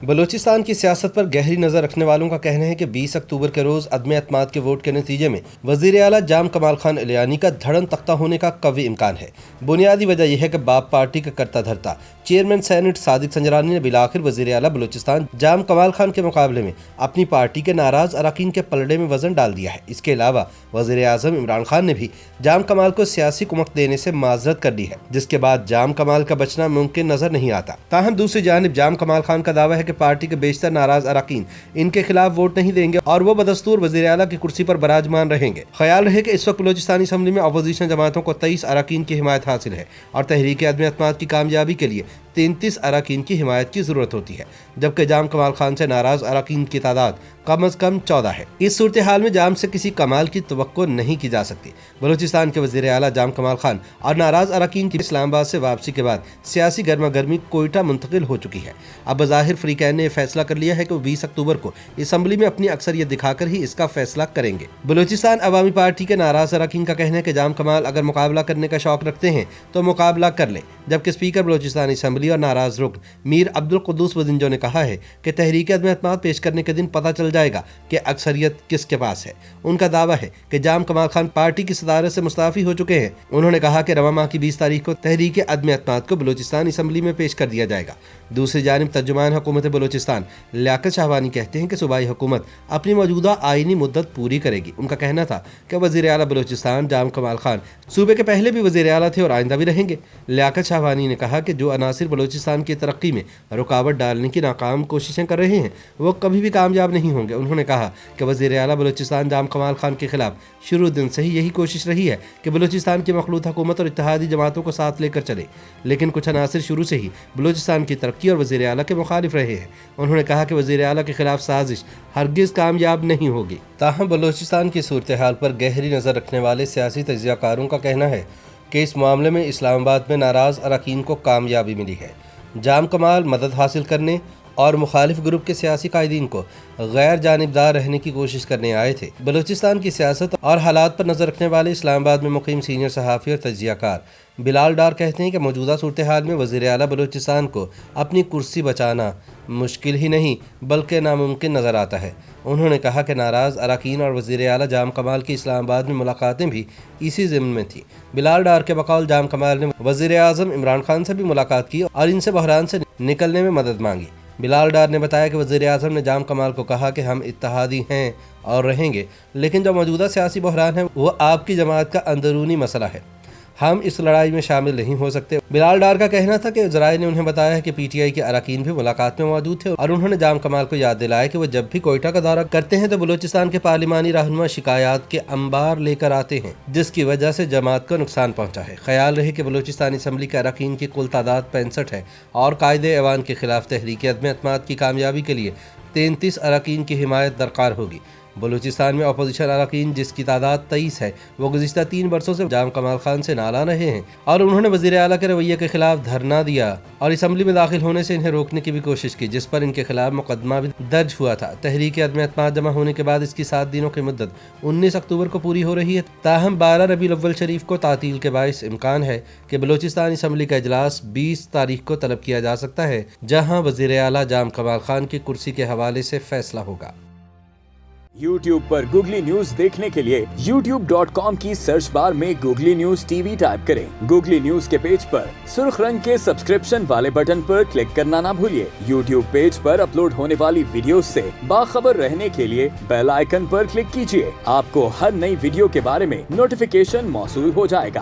بلوچستان کی سیاست پر گہری نظر رکھنے والوں کا کہنا ہے کہ 20 اکتوبر کے روز عدم اعتماد کے ووٹ کے نتیجے میں وزیر اعلیٰ جام کمال خان الیانی کا دھڑن تختہ ہونے کا قوی امکان ہے۔ بنیادی وجہ یہ ہے کہ باپ پارٹی کا کرتا دھرتا چیئرمین سینٹ صادق سنجرانی نے بالآخر وزیر اعلیٰ بلوچستان جام کمال خان کے مقابلے میں اپنی پارٹی کے ناراض اراکین کے پلڑے میں وزن ڈال دیا ہے۔ اس کے علاوہ وزیر اعظم عمران خان نے بھی جام کمال کو سیاسی کمک دینے سے معذرت کر لی ہے، جس کے بعد جام کمال کا بچنا ممکن نظر نہیں آتا۔ تاہم دوسری جانب جام کمال خان کا دعویٰ ہے کہ پارٹی کے بیشتر ناراض اراکین ان کے خلاف ووٹ نہیں دیں گے اور وہ بدستور وزیر اعلیٰ کی کرسی پر براجمان رہیں گے۔ خیال رہے کہ اس وقت بلوچستانی اسمبلی میں اپوزیشن جماعتوں کو 23 اراکین کی حمایت حاصل ہے اور تحریک عدم اعتماد کی کامیابی کے لیے 33 اراکین کی حمایت کی ضرورت ہوتی ہے، جبکہ جام کمال خان سے ناراض اراکین کی تعداد کم از کم 14 ہے۔ اس صورتحال میں جام سے کسی کمال کی توقع نہیں کی جا سکتی۔ بلوچستان کے وزیر اعلیٰ جام کمال خان اور ناراض اراکین کی اسلام آباد سے واپسی کے بعد سیاسی گرما گرمی کوئٹہ منتقل ہو چکی ہے۔ اب بظاہر فریقین نے یہ فیصلہ کر لیا ہے کہ وہ 20 اکتوبر کو اسمبلی میں اپنی اکثریت دکھا کر ہی اس کا فیصلہ کریں گے۔ بلوچستان عوامی پارٹی کے ناراض اراکین کا کہنا ہے کہ جام کمال اگر مقابلہ کرنے کا شوق رکھتے ہیں تو مقابلہ کر لیں، جبکہ اسپیکر بلوچستانی اسمبلی اور ناراض رکن میر عبدالقدوس بدنجو نے کہا ہے کہ تحریک عدم اعتماد پیش کرنے کے دن پتہ چل جائے گا کہ اکثریت کس کے پاس ہے۔ ان کا دعویٰ ہے کہ جام کمال خان پارٹی کی صدارت سے مستعفی ہو چکے ہیں۔ انہوں نے کہا کہ رواں ماہ کی 20 تاریخ کو تحریک عدم اعتماد کو بلوچستان اسمبلی میں پیش کر دیا جائے گا۔ دوسری جانب ترجمان حکومت بلوچستان لیاقت شاہوانی کہتے ہیں کہ صوبائی حکومت اپنی موجودہ آئینی مدت پوری کرے گی۔ ان کا کہنا تھا کہ وزیر اعلیٰ بلوچستان جام کمال خان صوبے کے پہلے بھی وزیر اعلیٰ تھے اور آئندہ بھی رہیں گے۔ لیاقت شاہوانی نے کہا کہ جو عناصر بلوچستان کی ترقی میں رکاوٹ ڈالنے کی ناکام کوششیں کر رہے ہیں وہ کبھی بھی کامیاب نہیں ہوں گے۔ انہوں نے کہا کہ وزیر اعلیٰ بلوچستان جام کمال خان کے خلاف شروع دن سے ہی یہی کوشش رہی ہے کہ بلوچستان کی مخلوط حکومت اور اتحادی جماعتوں کو ساتھ لے کر چلے، لیکن کچھ عناصر شروع سے ہی بلوچستان کی ترقی اور وزیر اعلیٰ کے مخالف رہے ہیں۔ انہوں نے کہا کہ وزیر اعلیٰ کے خلاف سازش ہرگز کامیاب نہیں ہوگی۔ تاہم بلوچستان کی صورتحال پر گہری نظر رکھنے والے سیاسی تجزیہ کاروں کا کہنا ہے کہ اس معاملے میں اسلام آباد میں ناراض اراکین کو کامیابی ملی ہے۔ جام کمال مدد حاصل کرنے اور مخالف گروپ کے سیاسی قائدین کو غیر جانبدار رہنے کی کوشش کرنے آئے تھے۔ بلوچستان کی سیاست اور حالات پر نظر رکھنے والے اسلام آباد میں مقیم سینئر صحافی اور تجزیہ کار بلال ڈار کہتے ہیں کہ موجودہ صورتحال میں وزیر اعلیٰ بلوچستان کو اپنی کرسی بچانا مشکل ہی نہیں بلکہ ناممکن نظر آتا ہے۔ انہوں نے کہا کہ ناراض اراکین اور وزیر اعلیٰ جام کمال کی اسلام آباد میں ملاقاتیں بھی اسی ضمن میں تھیں۔ بلال ڈار کے بقول جام کمال نے وزیر اعظم عمران خان سے بھی ملاقات کی اور ان سے بحران سے نکلنے میں مدد مانگی۔ بلال ڈار نے بتایا کہ وزیر اعظم نے جام کمال کو کہا کہ ہم اتحادی ہیں اور رہیں گے، لیکن جو موجودہ سیاسی بحران ہے وہ آپ کی جماعت کا اندرونی مسئلہ ہے، ہم اس لڑائی میں شامل نہیں ہو سکتے۔ بلال ڈار کا کہنا تھا کہ ذرائع نے انہیں بتایا کہ پی ٹی آئی کے اراکین بھی ملاقات میں موجود تھے اور انہوں نے جام کمال کو یاد دلایا کہ وہ جب بھی کوئٹہ کا دورہ کرتے ہیں تو بلوچستان کے پارلیمانی رہنما شکایات کے انبار لے کر آتے ہیں، جس کی وجہ سے جماعت کو نقصان پہنچا ہے۔ خیال رہے کہ بلوچستانی اسمبلی کے اراکین کی کل تعداد 65 ہے اور قائد ایوان کے خلاف تحریک عدم اعتماد کی کامیابی کے لیے 33 اراکین کی حمایت درکار ہوگی۔ بلوچستان میں اپوزیشن اراکین جس کی تعداد 23 ہے وہ گزشتہ 3 برسوں سے جام کمال خان سے نالاں رہے ہیں اور انہوں نے وزیر اعلیٰ کے رویے کے خلاف دھرنا دیا اور اسمبلی میں داخل ہونے سے انہیں روکنے کی بھی کوشش کی، جس پر ان کے خلاف مقدمہ بھی درج ہوا تھا۔ تحریک عدم اعتماد جمع ہونے کے بعد اس کی 7 دنوں کی مدت 19 اکتوبر کو پوری ہو رہی ہے۔ تاہم 12 ربیع الاول شریف کو تعطیل کے باعث امکان ہے کہ بلوچستان اسمبلی کا اجلاس 20 تاریخ کو طلب کیا جا سکتا ہے، جہاں وزیر اعلیٰ جام کمال خان کی کرسی کے حوالے سے فیصلہ ہوگا۔ YouTube پر گوگلی نیوز دیکھنے کے لیے youtube.com کی سرچ بار میں googly news T V type کریں۔ گوگلی نیوز کے پیج پر سرخ رنگ کے سبسکرپشن والے بٹن پر کلک کرنا نہ بھولیے۔ YouTube پیج پر اپلوڈ ہونے والی ویڈیوز سے باخبر رہنے کے لیے بیل آئیکن پر کلک کیجیے۔ آپ کو ہر نئی ویڈیو کے بارے میں نوٹیفیکیشن موصول ہو جائے گا۔